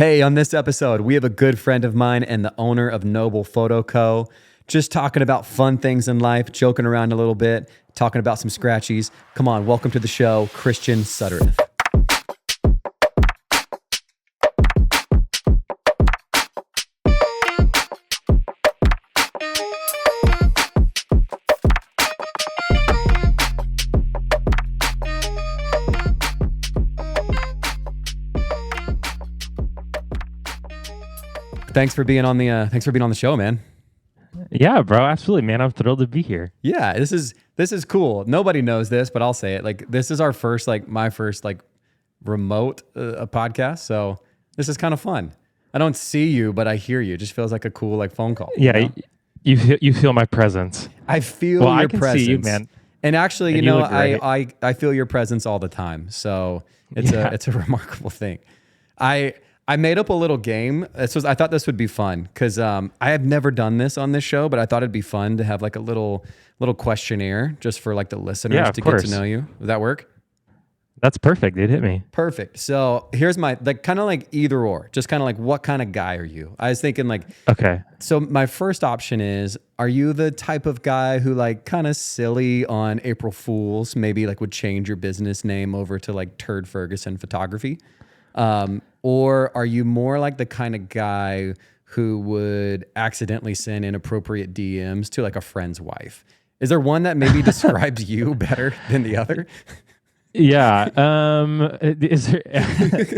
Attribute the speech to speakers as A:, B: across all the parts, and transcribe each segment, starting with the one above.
A: Hey, on this episode, we have a good friend of mine and the owner of Noble Photo Co. Just talking about fun things in life, joking around a little bit, talking about some scratchies. Come on, welcome to the show, Christian Suddreth. Thanks for being on the show, man.
B: Yeah, bro, absolutely, man. I'm thrilled to be here.
A: Yeah, this is cool. Nobody knows this, but I'll say it. Like, this is our first, my first remote podcast. So this is kind of fun. I don't see you, but I hear you. It just feels like a cool phone call.
B: Yeah, you know? you feel my presence.
A: I feel your presence.
B: I can see you, man.
A: And actually, and I feel your presence all the time. So it's a remarkable thing. I made up a little game. I thought this would be fun because I have never done this on this show, but I thought it'd be fun to have a little questionnaire just for the listeners to get to know you. Would that work?
B: That's perfect. It hit me.
A: Perfect. So here's my kind of either or, just kind of what kind of guy are you? I was thinking
B: okay.
A: So my first option is, are you the type of guy who kind of silly on April Fools, maybe would change your business name over to Turd Ferguson Photography? Or are you more the kind of guy who would accidentally send inappropriate DMs to a friend's wife? Is there one that maybe describes you better than the other?
B: Yeah. Is there,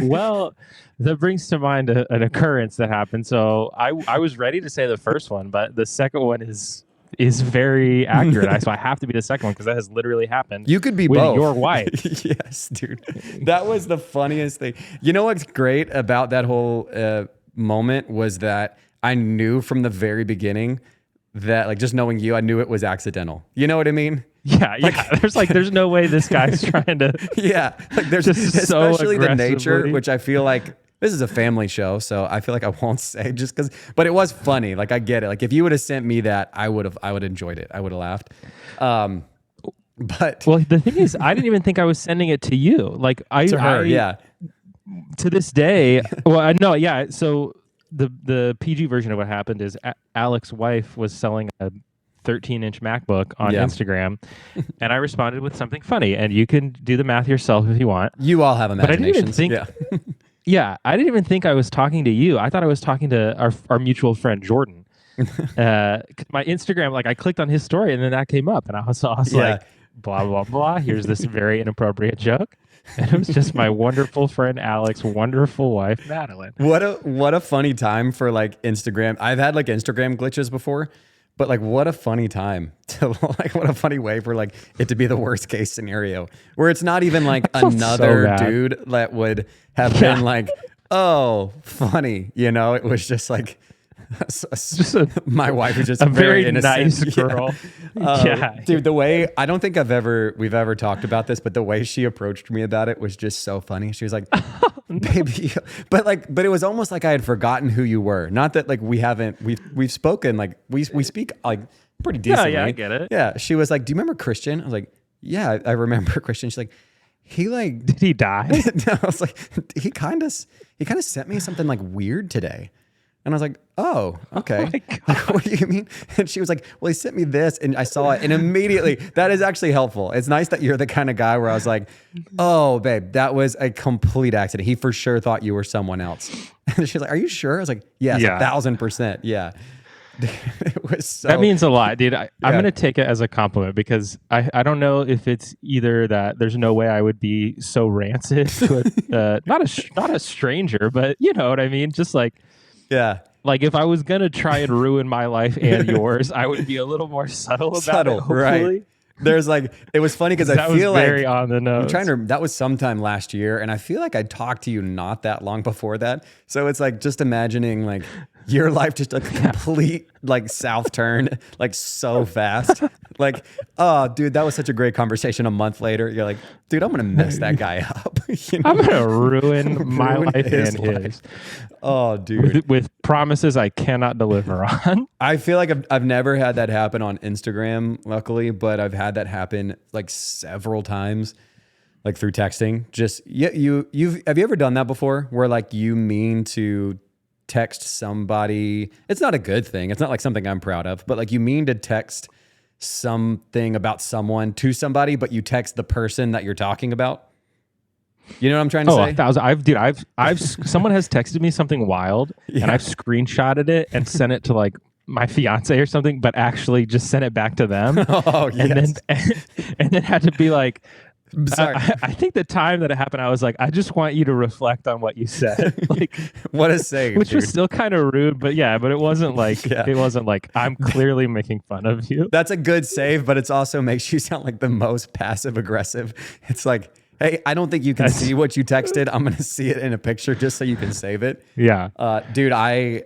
B: well, that brings to mind an occurrence that happened. So I was ready to say the first one, but the second one is very accurate. So I have to be the second one because that has literally happened.
A: You could be
B: with
A: both.
B: Your wife.
A: Yes, dude. That was the funniest thing. You know what's great about that whole moment was that I knew from the very beginning that just knowing you, I knew it was accidental. You know what I mean?
B: Yeah. There's no way this guy's trying to.
A: Yeah. There's especially the nature, which I feel this is a family show, so I feel I won't say just because, but it was funny. I get it. If you would have sent me that, I would have enjoyed it. I would have laughed. But
B: the thing is, I didn't even think I was sending it to you.
A: To her, yeah.
B: To this day, well, I know, yeah. So the PG version of what happened is Alec's wife was selling a 13-inch MacBook on Instagram, and I responded with something funny. And you can do the math yourself if you want.
A: You all have imaginations.
B: But I didn't even think. Yeah, I didn't even think I was talking to you. I thought I was talking to our mutual friend Jordan. My Instagram, I clicked on his story, and then that came up, and I was like, blah blah blah. Here's this very inappropriate joke, and it was just my wonderful friend Alec's wonderful wife Madeline.
A: What a funny time for Instagram. I've had Instagram glitches before. But what a funny time to what a funny way for it to be the worst case scenario where it's not even another dude that would have been oh, funny, it was just my wife is just
B: a
A: very
B: very
A: innocent.
B: nice girl. Yeah.
A: Dude, the way I don't think we've ever talked about this, but the way she approached me about it was just so funny. She was like, baby, but it was almost I had forgotten who you were. Not that we've spoken, we speak pretty decently.
B: Yeah, I get it.
A: Yeah. She was like, do you remember Christian? I was like, yeah, I remember Christian. She's like,
B: did he die?
A: No, I was like, he kind of sent me something weird today. And I was like, oh, okay.
B: Oh
A: what do you mean? And she was like, well, he sent me this and I saw it. And immediately, that is actually helpful. It's nice that you're the kind of guy where I was like, oh, babe, that was a complete accident. He for sure thought you were someone else. And she's like, are you sure? I was like, yes, 1,000%. Yeah. It was so.
B: That means a lot, dude. I'm going to take it as a compliment because I don't know if it's either that there's no way I would be so rancid with not a stranger, but you know what I mean? Just
A: yeah.
B: If I was going to try and ruin my life and yours, I would be a little more subtle about it, hopefully.
A: Right. There's it was funny because I feel
B: very on the nose.
A: I'm trying to, that was sometime last year. And I feel I talked to you not that long before that. So it's just imagining your life just a complete south turn, so fast. Oh, dude, that was such a great conversation. A month later, you're like, dude, I'm going to mess that guy up.
B: I'm going to ruin my life and his.
A: Oh, dude.
B: With promises I cannot deliver on.
A: I feel I've never had that happen on Instagram, luckily, but I've had that happen several times like through texting? Just have you ever done that before? Where like you mean to text somebody? It's not a good thing. It's not like something I'm proud of, but like you mean to text something about someone to somebody, but you text the person that you're talking about. You know what I'm trying to say?
B: 1,000. I've someone has texted me something wild, and I've screenshotted it and sent it to like my fiance or something, but actually just sent it back to them.
A: Oh, yes.
B: And then had to be like,
A: sorry.
B: I think the time that it happened, I was like, I just want you to reflect on what you said. Like,
A: what a save,
B: which
A: dude.
B: was still kind of rude, but it wasn't like it wasn't like I'm clearly making fun of you.
A: That's a good save, but it also makes you sound like the most passive aggressive. It's like, hey, I don't think you can see what you texted. I'm gonna see it in a picture just so you can save it.
B: Yeah,
A: dude, I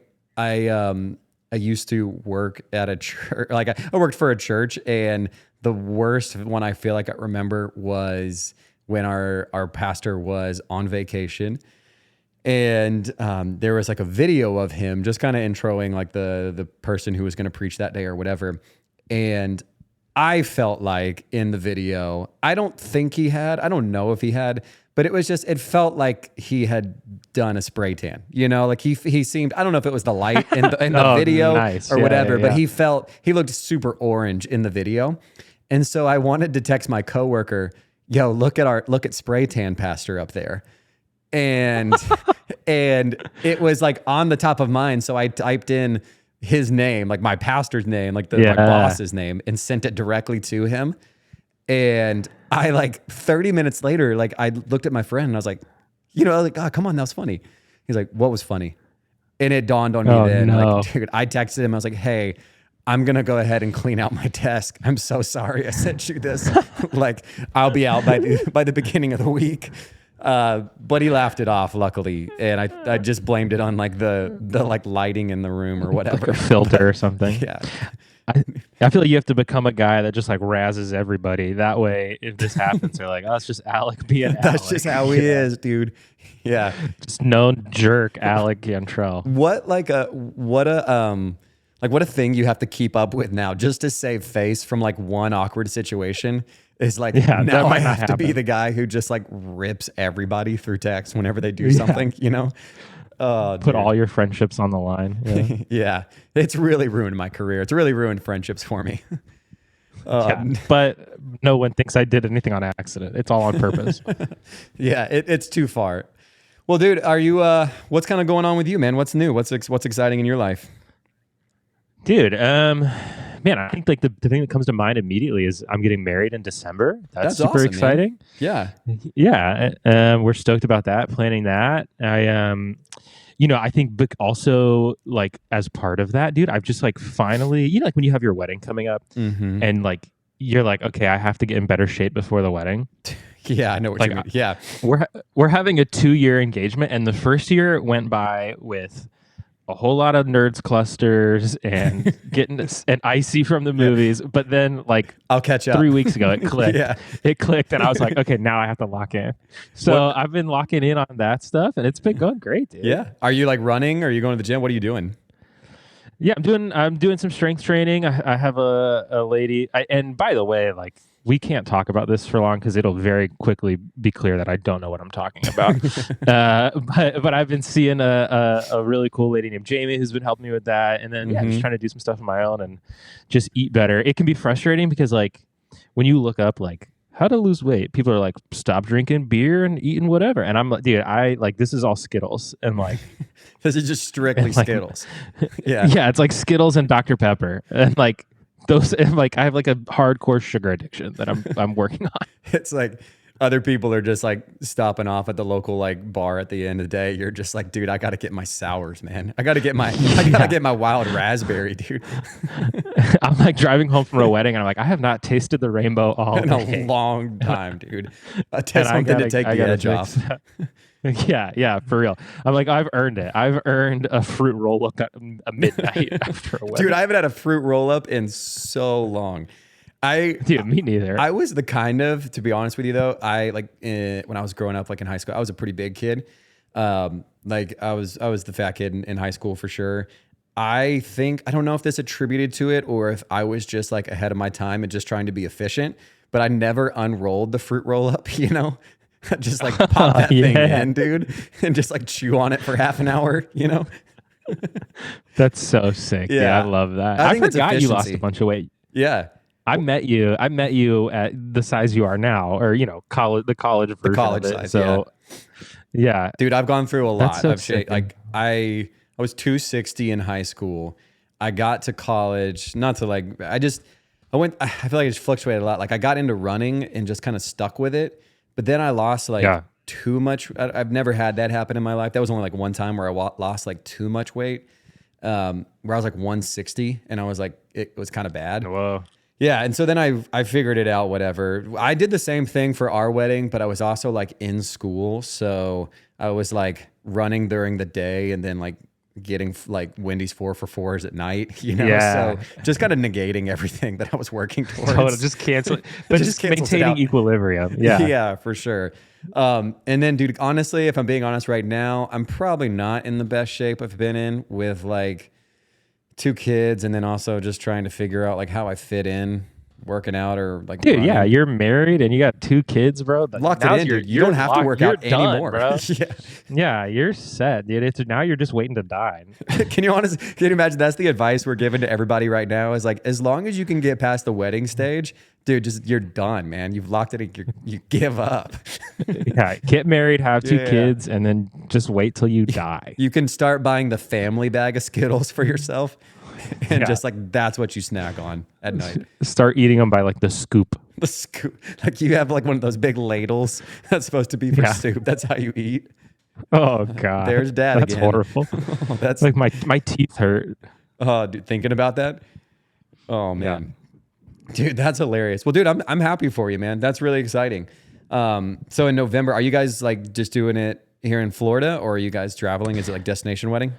A: used to work at a church. Like I worked for a church, and the worst one I feel like I remember was when our pastor was on vacation, and there was like a video of him just kind of introing like the person who was going to preach that day or whatever. And I felt like in the video, I don't know if he had, but it felt like he had done a spray tan, you know, like he seemed, I don't know if it was the light in the video or whatever, but he looked super orange in the video. And so I wanted to text my coworker, yo, look at spray tan pastor up there. And, and it was like on the top of mine. So I typed in his name, like my pastor's name, like my boss's name, and sent it directly to him. And I like 30 minutes later, like I looked at my friend and I was like, you know, like, oh, come on, that was funny. He's like, what was funny? And it dawned on me then, like, dude, I texted him. I was like, hey, I'm going to go ahead and clean out my desk. I'm so sorry I sent you this. Like, I'll be out by the beginning of the week. But he laughed it off, luckily, and I just blamed it on like the like lighting in the room or whatever,
B: like a filter or something.
A: Yeah,
B: I feel like you have to become a guy that just like razzes everybody. That way, if this happens, they're like, "Oh, it's just Alec being Alec."
A: That's just how he is, dude. Yeah,
B: just known jerk, Alec Cantrell.
A: What a thing you have to keep up with now just to save face from like one awkward situation. Is like, now I have to be the guy who just like rips everybody through text whenever they do something, you know?
B: Put all your friendships on the line. Yeah.
A: Yeah. It's really ruined my career. It's really ruined friendships for me.
B: But no one thinks I did anything on accident. It's all on purpose.
A: Yeah, it's too far. Well, dude, are you, what's kind of going on with you, man? What's new? What's exciting in your life?
B: Dude, man, I think like the thing that comes to mind immedately is I'm getting married in December. That's super awesome, exciting.
A: Man.
B: Yeah. We're stoked about that, planning that. I think also like as part of that, dude, I've just like finally, like when you have your wedding coming up and like, you're like, okay, I have to get in better shape before the wedding.
A: Yeah, I know what you mean. Yeah.
B: We're having a 2-year engagement, and the first year went by with a whole lot of nerds clusters and getting an icy from the movies. But then like
A: I'll catch up.
B: 3 weeks ago, it clicked. It clicked. And I was like, okay, now I have to lock in. So I've been locking in on that stuff, and it's been going great, dude.
A: Yeah. Are you like running? Or are you going to the gym? What are you doing?
B: Yeah, I'm doing some strength training. I have a lady, and by the way, like we can't talk about this for long because it'll very quickly be clear that I don't know what I'm talking about. But I've been seeing a really cool lady named Jamie who's been helping me with that, and then just trying to do some stuff on my own and just eat better. It can be frustrating because like when you look up like how to lose weight, people are like, stop drinking beer and eating whatever, and I'm like, dude, I like this is all Skittles and like.
A: This is just strictly Skittles.
B: Yeah, it's like Skittles and Dr. Pepper, and like those. And like I have like a hardcore sugar addiction that I'm working on.
A: It's like other people are just like stopping off at the local like bar at the end of the day. You're just like, dude, I got to get my sours, man. I got to get my wild raspberry, dude.
B: I'm like driving home from a wedding, and I'm like, I have not tasted the rainbow all
A: in
B: day.
A: A long time, dude. Test something to take the edge off.
B: Yeah, for real. I'm like, I've earned it. I've earned a fruit roll up at midnight after a wedding.
A: Dude, I haven't had a fruit roll up in so long.
B: Dude, me neither.
A: I was the kind of, to be honest with you though, I like when I was growing up, like in high school, I was a pretty big kid. Like I was the fat kid in high school for sure. I don't know if this attributed to it or if I was just like ahead of my time and just trying to be efficient. but I never unrolled the fruit roll up, you know? Just like pop that thing in, dude, and just like chew on it for half an hour, you know?
B: That's so sick. Yeah, I love that. I forgot you lost a bunch of weight.
A: Yeah.
B: I met you at the size you are now, or the college version of it.
A: Size.
B: So yeah.
A: Dude, I've gone through a lot
B: so
A: of shit. Like I was 260 in high school. I got to college, not to like, I feel like it just fluctuated a lot. Like I got into running and just kind of stuck with it. But then I lost too much. I've never had that happen in my life. That was only like one time where I lost like too much weight, where I was like 160 and I was like, it was kind of bad.
B: Whoa.
A: Yeah. And so then I figured it out, whatever. I did the same thing for our wedding, but I was also like in school. So I was like running during the day and then like getting like Wendy's 4-for-4s at night, you know?
B: Yeah.
A: So just kind of negating everything that I was working towards.
B: Totally, just cancel it. But just maintaining equilibrium. Yeah.
A: Yeah, for sure. And then, dude, honestly, if I'm being honest right now, I'm probably not in the best shape I've been in with like 2 kids and then also just trying to figure out like how I fit in working out or like
B: dude
A: running.
B: Yeah, you're married and you got 2 kids, bro.
A: Locked it in, dude. You don't have to work out anymore,
B: bro. Yeah, you're set, dude. Now you're just waiting to die.
A: Can you imagine that's the advice we're giving to everybody right now is like, as long as you can get past the wedding stage, dude, you're done, man. You've locked it in. You give up.
B: Yeah, get married, have 2 kids, and then just wait till you die.
A: You can start buying the family bag of Skittles for yourself. And just like that's what you snack on at night.
B: Start eating them by like the scoop.
A: The scoop, like you have like one of those big ladles that's supposed to be for soup. That's how you eat.
B: Oh god,
A: there's Dad.
B: That's
A: again.
B: horrible. That's like my teeth hurt.
A: Oh, dude, thinking about that. Oh man, dude, that's hilarious. Well, dude, I'm happy for you, man. That's really exciting. So in November, are you guys like just doing it here in Florida, or are you guys traveling? Is it like destination wedding?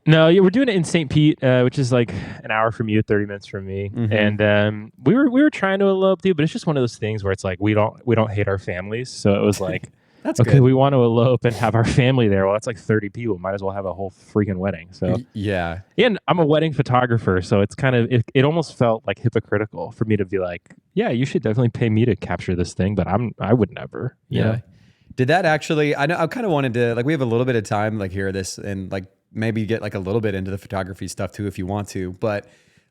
B: No, we're doing it in St. Pete, which is like an hour from you, 30 minutes from me. Mm-hmm. And we were trying to elope, dude, but it's just one of those things where it's like we don't hate our families. So it was like, that's okay, good. We want to elope and have our family there. Well, that's like 30 people. Might as well have a whole freaking wedding. So
A: yeah.
B: And I'm a wedding photographer, so it's kind of it almost felt like hypocritical for me to be like, yeah, you should definitely pay me to capture this thing, but I would never. You know?
A: Did that actually? I know I kind of wanted to like we have a little bit of time like hear this and like maybe get like a little bit into the photography stuff too if you want to, but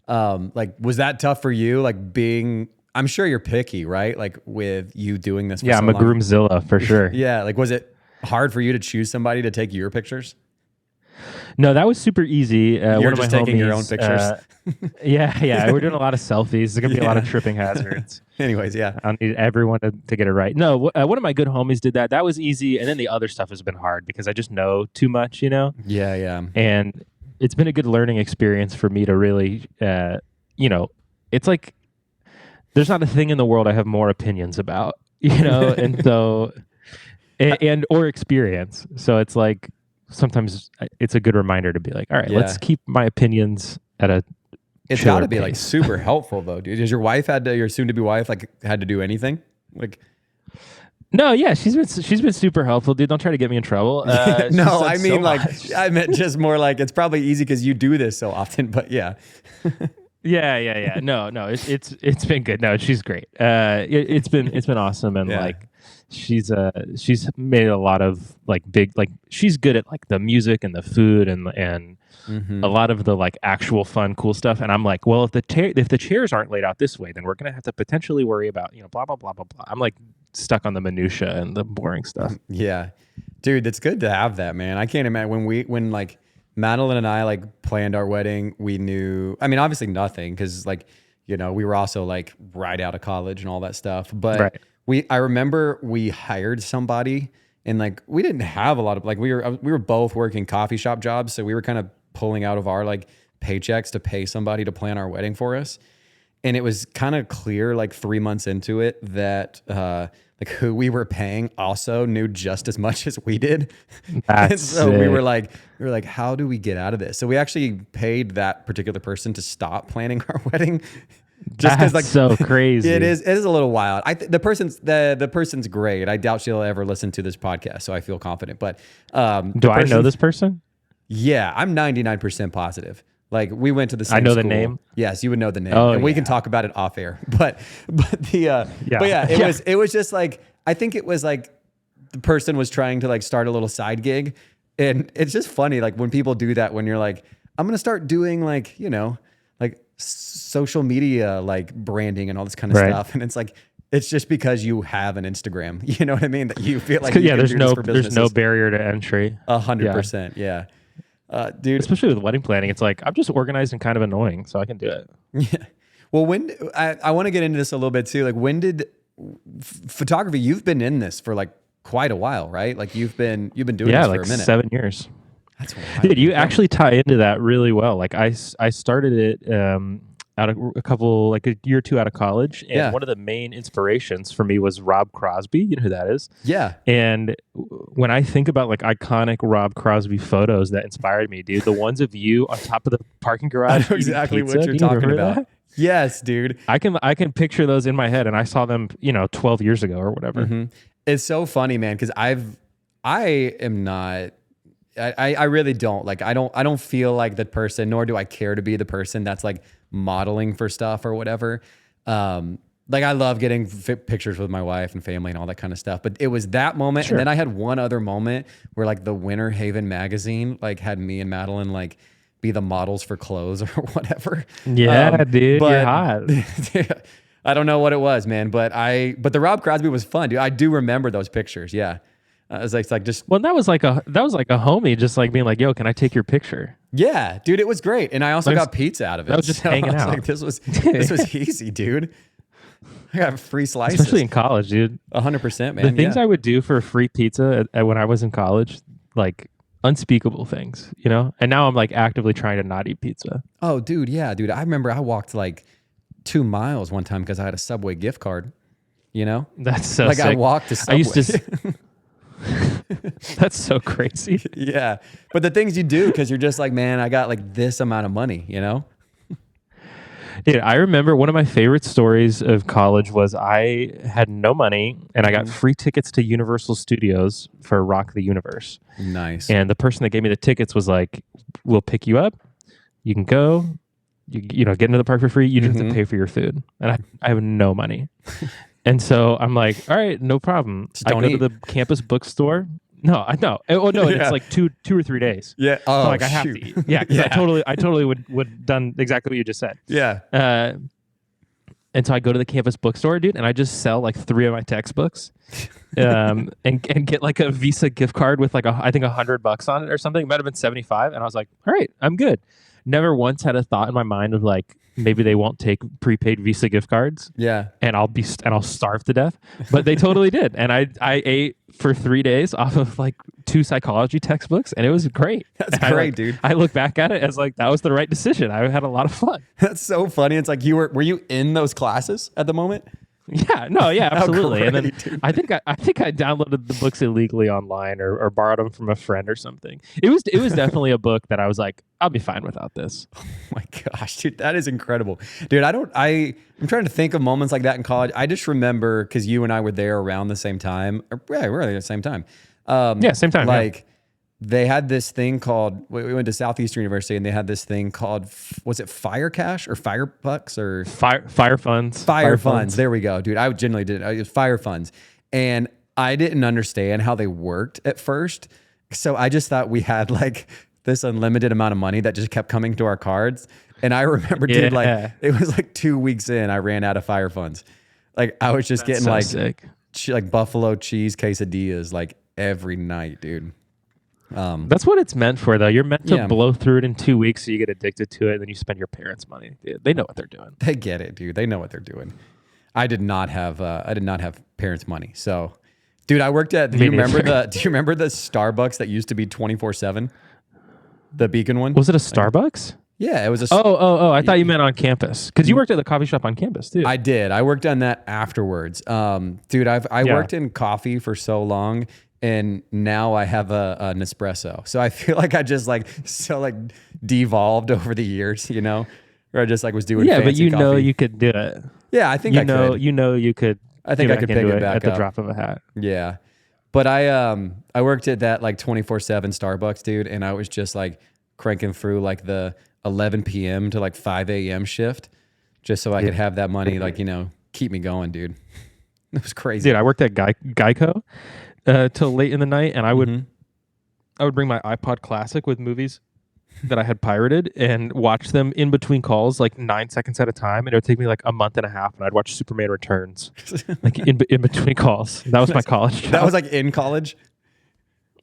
A: like was that tough for you? Like being, I'm sure you're picky, right? Like with you doing this. For
B: I'm a groomzilla for sure.
A: Yeah. Like was it hard for you to choose somebody to take your pictures?
B: No, that was super easy.
A: You're
B: one
A: just
B: of my
A: taking
B: homies,
A: your own pictures.
B: Yeah. We're doing a lot of selfies. There's gonna be a lot of tripping hazards.
A: Anyways, yeah.
B: I need everyone to get it right. No, one of my good homies did that. That was easy. And then the other stuff has been hard because I just know too much, you know?
A: Yeah.
B: And it's been a good learning experience for me to really, it's like there's not a thing in the world I have more opinions about, you know? And so, or experience. So it's like, sometimes it's a good reminder to be like, all right, let's keep my opinions at a
A: It's got to be like super helpful though, dude. Has your wife your soon-to-be wife like had to do anything? Like,
B: no, yeah, she's been super helpful, dude. Don't try to get me in trouble.
A: No, I mean I meant just more like it's probably easy because you do this so often. But yeah,
B: yeah. No, it's been good. No, she's great. It's been awesome, and like she's made a lot of like big like she's good at like the music and the food and a lot of the like actual fun cool stuff. And I'm like, well, if the chairs aren't laid out this way, then we're gonna have to potentially worry about blah blah blah blah blah. I'm like stuck on the minutia and the boring stuff.
A: Yeah, dude, it's good to have that, man. I can't imagine when like Madeline and I like planned our wedding, we knew, I mean, obviously nothing because like, we were also like right out of college and all that stuff. But I remember we hired somebody and like, we didn't have a lot of like, we were both working coffee shop jobs. So we were kind of pulling out of our like paychecks to pay somebody to plan our wedding for us. And it was kind of clear like 3 months into it that like who we were paying also knew just as much as we did. And so we were like, how do we get out of this? So we actually paid that particular person to stop planning our wedding. Just because like
B: so crazy.
A: It is a little wild. The person's great. I doubt she'll ever listen to this podcast, so I feel confident. But
B: do I know this person?
A: Yeah, I'm 99% positive. Like we went to the same
B: I know
A: school.
B: the name.
A: Yes, you would know the name.
B: Oh,
A: and we
B: yeah.
A: can talk about it off air. But it was just like, I think it was like the person was trying to like start a little side gig. And it's just funny, like when people do that, when you're like, I'm going to start doing like, you know, like social media, like branding and all this kind of stuff. And it's like, it's just because you have an Instagram, you know what I mean? That you feel like,
B: there's no barrier to entry.
A: 100%. Yeah. Dude,
B: especially with wedding planning, it's like, I'm just organized and kind of annoying, so I can do it.
A: Yeah. Well, I want to get into this a little bit too. Like when did photography, you've been in this for like quite a while, right? Like you've been doing this for a minute.
B: 7 years.
A: That's wild.
B: Dude, you actually tie into that really well. Like I started it out of a year or two out of college, and one of the main inspirations for me was Rob Crosby. You know who that is?
A: Yeah.
B: And when I think about like iconic Rob Crosby photos that inspired me, dude, the ones of you on top of the parking garage.
A: I know exactly what you're talking about. That? Yes, dude.
B: I can picture those in my head, and I saw them, 12 years ago or whatever.
A: Mm-hmm. It's so funny, man, because I am not. I really don't like. I don't feel like the person, nor do I care to be the person that's like modeling for stuff or whatever. Like I love getting pictures with my wife and family and all that kind of stuff. But it was that moment, and then I had one other moment where like the Winter Haven magazine like had me and Madeline like be the models for clothes or whatever.
B: Yeah, dude, you're hot.
A: I don't know what it was, man, but the Rob Crosby was fun, dude. I do remember those pictures. Yeah. It's like just.
B: Well, that was like a homie just like being like, yo, can I take your picture?
A: Yeah, dude, it was great. And I also got pizza out of it.
B: That was just hanging out.
A: Like, this was easy, dude. I got free slices.
B: Especially in college, dude.
A: 100%, man.
B: The things I would do for free pizza when I was in college, like unspeakable things, And now I'm like actively trying to not eat pizza.
A: Oh, dude, yeah, dude. I remember I walked like 2 miles one time because I had a Subway gift card.
B: That's so
A: like
B: sick.
A: I walked to Subway.
B: I used to. That's so crazy.
A: Yeah, but the things you do because you're just like, man, I got like this amount of money,
B: Dude, I remember one of my favorite stories of college was I had no money and I got free tickets to Universal Studios for Rock the Universe.
A: Nice.
B: And the person that gave me the tickets was like, we'll pick you up. You can go, you get into the park for free. You just have to pay for your food. And I have no money. And so I'm like, all right, no problem. I go to the campus bookstore. No, I know. Oh no, it's like two or 3 days.
A: Yeah.
B: Oh, so like I have to eat. Yeah, because I totally would done exactly what you just said.
A: Yeah.
B: And so I go to the campus bookstore, dude, and I just sell like 3 of my textbooks, and get like a Visa gift card with like I think $100 on it or something. It might have been 75, and I was like, all right, I'm good. Never once had a thought in my mind of like maybe they won't take prepaid Visa gift cards.
A: Yeah.
B: And I'll starve to death. But they totally did. And I ate for 3 days off of like 2 psychology textbooks, and it was great.
A: That's great, dude.
B: I look back at it as like that was the right decision. I had a lot of fun.
A: That's so funny. It's like were you in those classes at the moment?
B: Yeah, no, yeah, absolutely.
A: Great,
B: and then
A: dude.
B: I think I downloaded the books illegally online or borrowed them from a friend or something. It was definitely a book that I was like, I'll be fine without this.
A: Oh my gosh, dude, that is incredible, dude. I'm trying to think of moments like that in college. I just remember because you and I were there around the same time. Yeah, we were there at the same time.
B: Same time.
A: Like they had this thing called. We went to Southeastern University, and they had this thing called. Was it Fire Cash or Fire Bucks or
B: Fire Funds?
A: Fire Funds. There we go, dude. I generally did. It was Fire Funds, and I didn't understand how they worked at first. So I just thought we had like this unlimited amount of money that just kept coming to our cards. And I remember, dude, like it was like 2 weeks in, I ran out of Fire Funds. Like I was just getting like buffalo cheese quesadillas like every night, dude.
B: That's what it's meant for, though. You're meant to blow through it in 2 weeks, so you get addicted to it, and then you spend your parents' money. They know what they're doing.
A: They get it, dude. They know what they're doing. I did not have parents' money. So, dude, I worked at. Do you remember the Starbucks that used to be 24/7? The Beacon one.
B: Was it a Starbucks?
A: Yeah, it was a.
B: Oh! I thought you meant on campus because you worked at the coffee shop on campus too.
A: I did. I worked on that afterwards. Dude, I worked in coffee for so long. And now I have a Nespresso. So I feel like I just like devolved over the years, where I just like was doing fancy
B: but you
A: coffee.
B: know you could do it.
A: Yeah, I think I could.
B: You could.
A: I think I could pick it back
B: at the drop of a hat.
A: Yeah. But I worked at that like 24/7 Starbucks, dude, and I was just like cranking through like the 11 p.m. to like 5 a.m. shift just so I could have that money, like, keep me going, dude. It was crazy.
B: Dude, I worked at Geico till late in the night, and I would bring my iPod Classic with movies that I had pirated and watch them in between calls, like 9 seconds at a time. And it would take me like a month and a half, and I'd watch Superman Returns, like in between calls. That was my college job.
A: That was like in college?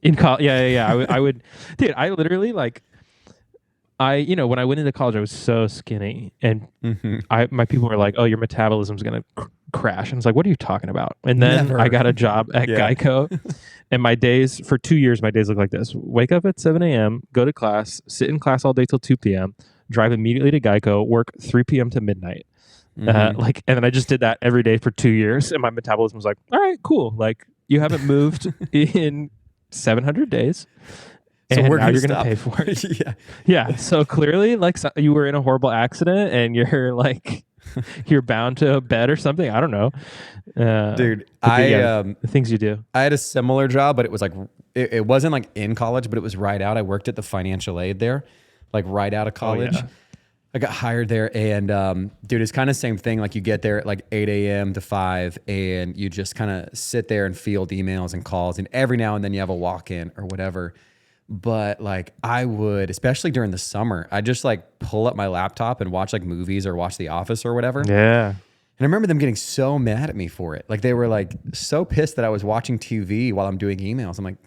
B: In college, yeah. I would, dude. I literally like, when I went into college, I was so skinny, and my people were like, "Oh, your metabolism's gonna crash," and it's like, "What are you talking about?" And then I got a job at Geico, and for 2 years, my days look like this: wake up at 7 a.m., go to class, sit in class all day till 2 p.m., drive immediately to Geico, work 3 p.m. to midnight. And then I just did that every day for 2 years, and my metabolism was like, "All right, cool. Like, you haven't moved in 700 days." So now you're going to pay for it. Yeah. So clearly, like, you were in a horrible accident, and you're like, you're bound to a bed or something. I don't know,
A: dude.
B: The things you do.
A: I had a similar job, but it was like it wasn't like in college, but it was right out. I worked at the financial aid there, like right out of college. Oh, yeah. I got hired there, and dude, it's kind of same thing. Like, you get there at like 8 a.m. to 5, and you just kind of sit there and field emails and calls, and every now and then you have a walk-in or whatever. But like, I would, especially during the summer, I just like pull up my laptop and watch like movies or watch The Office or whatever.
B: Yeah.
A: And I remember them getting so mad at me for it. Like, they were like so pissed that I was watching TV while I'm doing emails. I'm like,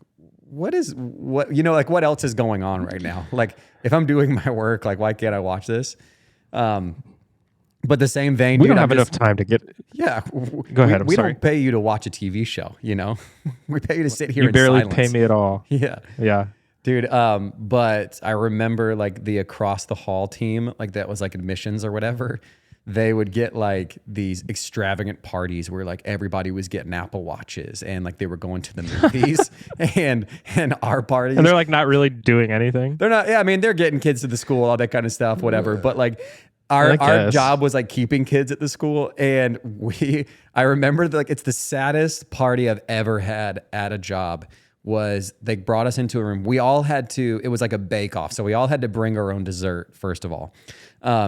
A: what what else is going on right now? Like, if I'm doing my work, like, why can't I watch this? But the same vein,
B: we don't have enough time to get.
A: Yeah.
B: Go ahead.
A: We don't pay you to watch a TV show, we pay you to sit here in
B: silence. You barely
A: silence.
B: pay me at all.
A: Yeah.
B: Yeah.
A: Dude, but I remember like the across the hall team, like that was like admissions or whatever. They would get like these extravagant parties where like everybody was getting Apple Watches, and like they were going to the movies and our parties.
B: And they're like not really doing anything.
A: They're not. Yeah, I mean, they're getting kids to the school, all that kind of stuff, whatever. But like our job was like keeping kids at the school, and I remember like it's the saddest party I've ever had at a job. Was they brought us into a room. We all had to, it was like a bake-off. So we all had to bring our own dessert, first of all.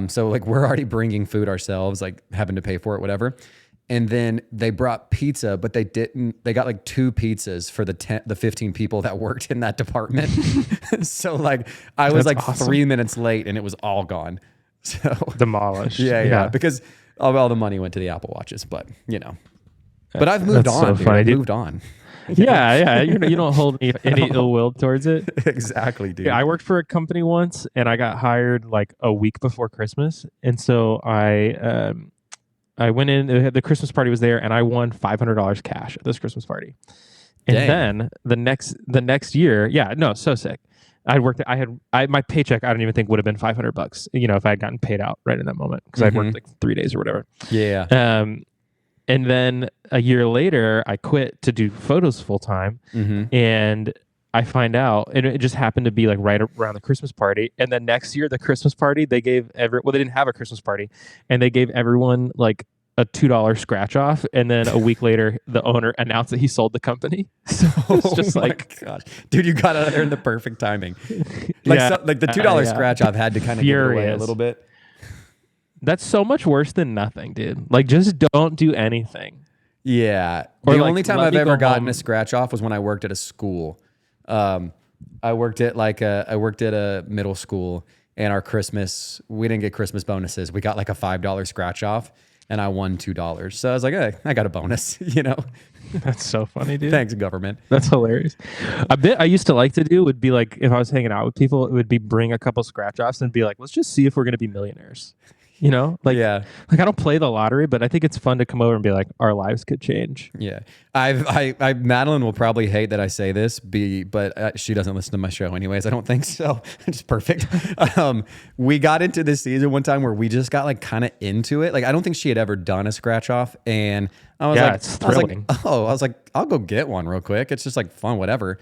A: So like we're already bringing food ourselves, like having to pay for it, whatever. And then they brought pizza, but they got like 2 pizzas for the 15 people that worked in that department. So like I was like awesome. 3 minutes late, and it was all gone. So
B: demolished.
A: Yeah. Because all the money went to the Apple Watches, but But I've moved on.
B: So funny,
A: I've moved on.
B: Yeah. You don't hold any ill will towards it.
A: Exactly, dude.
B: Yeah, I worked for a company once, and I got hired like a week before Christmas, and so I went in. The Christmas party was there, and I won $500 cash at this Christmas party. And then the next year, so sick. My paycheck, I don't even think would have been $500, if I had gotten paid out right in that moment, because I'd worked like 3 days or whatever.
A: Yeah.
B: And then a year later, I quit to do photos full time, and I find out, and it just happened to be like right around the Christmas party. And then next year, the Christmas party, they gave they didn't have a Christmas party, and they gave everyone like a $2 scratch off. And then a week later, the owner announced that he sold the company. So it's just like,
A: gosh, dude, you got out there in the perfect timing. Like the $2 scratch off had to kind of give it away a little bit.
B: That's so much worse than nothing, dude. Like, just don't do anything.
A: Yeah. The only time I've ever gotten a scratch off was when I worked at a school. I worked at a middle school, and our Christmas, we didn't get Christmas bonuses. We got like a $5 scratch off, and I won $2. So I was like, hey, I got a bonus,
B: That's so funny, dude.
A: Thanks, government.
B: That's hilarious. A bit I used to like to do would be like, if I was hanging out with people, it would be bring a couple scratch offs and be like, let's just see if we're going to be millionaires. Like I don't play the lottery, but I think it's fun to come over and be like, our lives could change.
A: Yeah. Madeline will probably hate that I say this, but she doesn't listen to my show anyways. I don't think so. It's perfect. We got into this season one time where we just got like kind of into it. Like, I don't think she had ever done a scratch off, and I was
B: it's thrilling.
A: I was like, I'll go get one real quick. It's just like fun, whatever.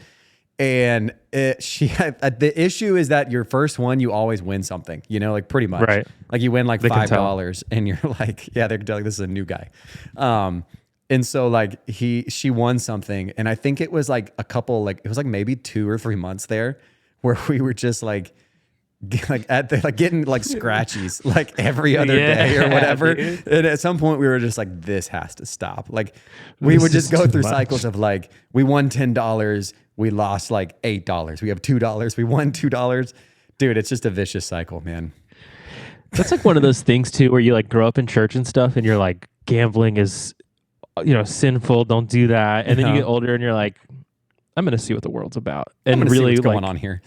A: And the issue is that your first one, you always win something, like pretty much.
B: Right.
A: Like you win like $5 and you're like, they're like, this is a new guy. And so like she won something. And I think it was like it was like maybe 2 or 3 months there where we were just like like getting like scratchies like every other day or whatever.
B: Dude.
A: And at some point we were just like, this has to stop. Like we would just go through cycles of like, we won $10, we lost like $8. We have $2, we won $2. Dude, it's just a vicious cycle, man.
B: That's like one of those things too, where you like grow up in church and stuff, and you're like, gambling is, sinful. Don't do that. And then you get older, and you're like, I'm going to see what the world's about. And really,
A: see what's going on here.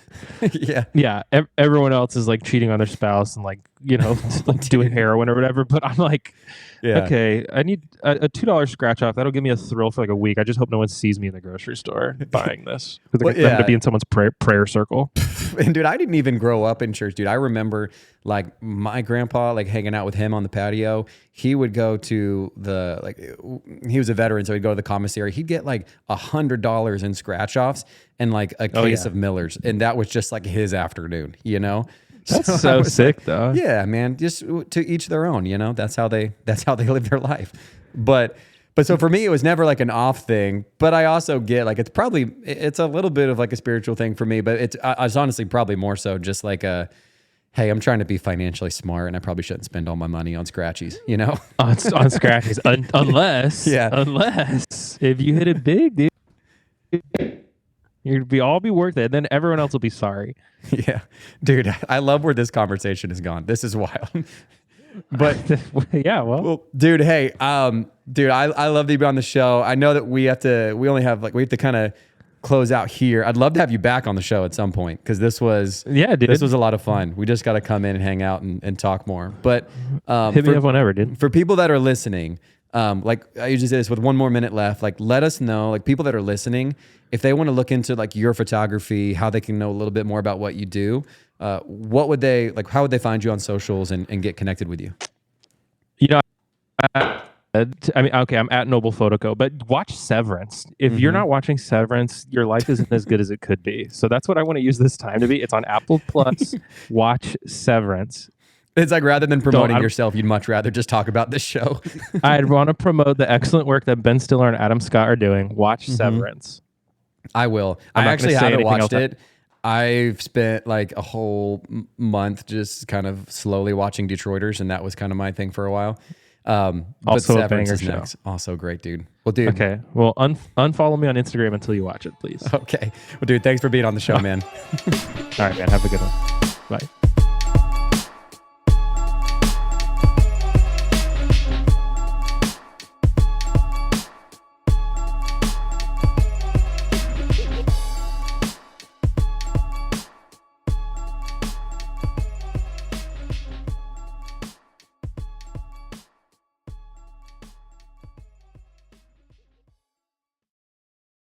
B: Yeah. Everyone else is like cheating on their spouse and like, like doing heroin or whatever. But I'm like, okay, I need a $2 scratch off. That'll give me a thrill for like a week. I just hope no one sees me in the grocery store buying this. Because I'm going to be in someone's prayer circle.
A: And dude, I didn't even grow up in church, dude. I remember like my grandpa, like hanging out with him on the patio. He would go to he was a veteran, so he'd go to the commissary. He'd get like $100 in scratch offs and like a case of Miller's. And that was just like his afternoon,
B: That's so sick though.
A: Yeah, man. Just to each their own, that's how they live their life. But so for me, it was never like an off thing, but I also get like, it's a little bit of like a spiritual thing for me, but it's honestly probably more so just like hey, I'm trying to be financially smart and I probably shouldn't spend all my money on scratchies,
B: on scratchies, unless if you hit it big, dude, you'll all be worth it. Then everyone else will be sorry.
A: Yeah, dude, I love where this conversation has gone. This is wild. But
B: yeah, well,
A: dude, hey, dude, I love that you've been on the show. I know that we have to kind of close out here. I'd love to have you back on the show at some point because this was a lot of fun. We just got to come in and hang out and talk more. But
B: hit me up whenever, dude.
A: For people that are listening, like I usually say this with 1 more minute left, like let us know, like people that are listening, if they want to look into like your photography, how they can know a little bit more about what you do. What would they like? How would they find you on socials and get connected with you?
B: I mean, okay, I'm at Noble Photoco, but watch Severance. If you're not watching Severance, your life isn't as good as it could be. So that's what I want to use this time to be. It's on Apple Plus. Watch Severance.
A: It's like rather than promoting yourself, you'd much rather just talk about this show.
B: I'd want to promote the excellent work that Ben Stiller and Adam Scott are doing. Watch Severance.
A: I will. I actually haven't watched it. I've spent like a whole month just kind of slowly watching Detroiters, and that was kind of my thing for a while. But
B: Also a banger
A: is
B: show.
A: next. Also great, dude. Well, dude.
B: Okay. Well, unfollow me on Instagram until you watch it, please.
A: Okay. Well, dude, thanks for being on the show, man.
B: All right, man. Have a good one. Bye.